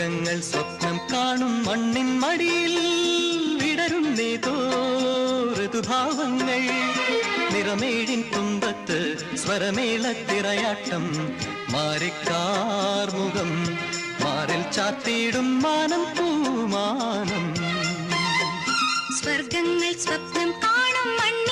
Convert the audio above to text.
സ്വർഗങ്ങൾ സ്വപ്നം കാണും മണ്ണിൻ മടിയിൽ വിടരുന്നേതോ ഋതുഭാവങ്ങൾ നിറമേഴിൻ തുമ്പത്ത് സ്വരമേളത്തിറയാട്ടം മാറിക്കാർമുഖം മാറിൽ ചാത്തിയിടും മാനം പൂമാനം സ്വർഗങ്ങൾ സ്വപ്നം കാണും മണ്ണിൻ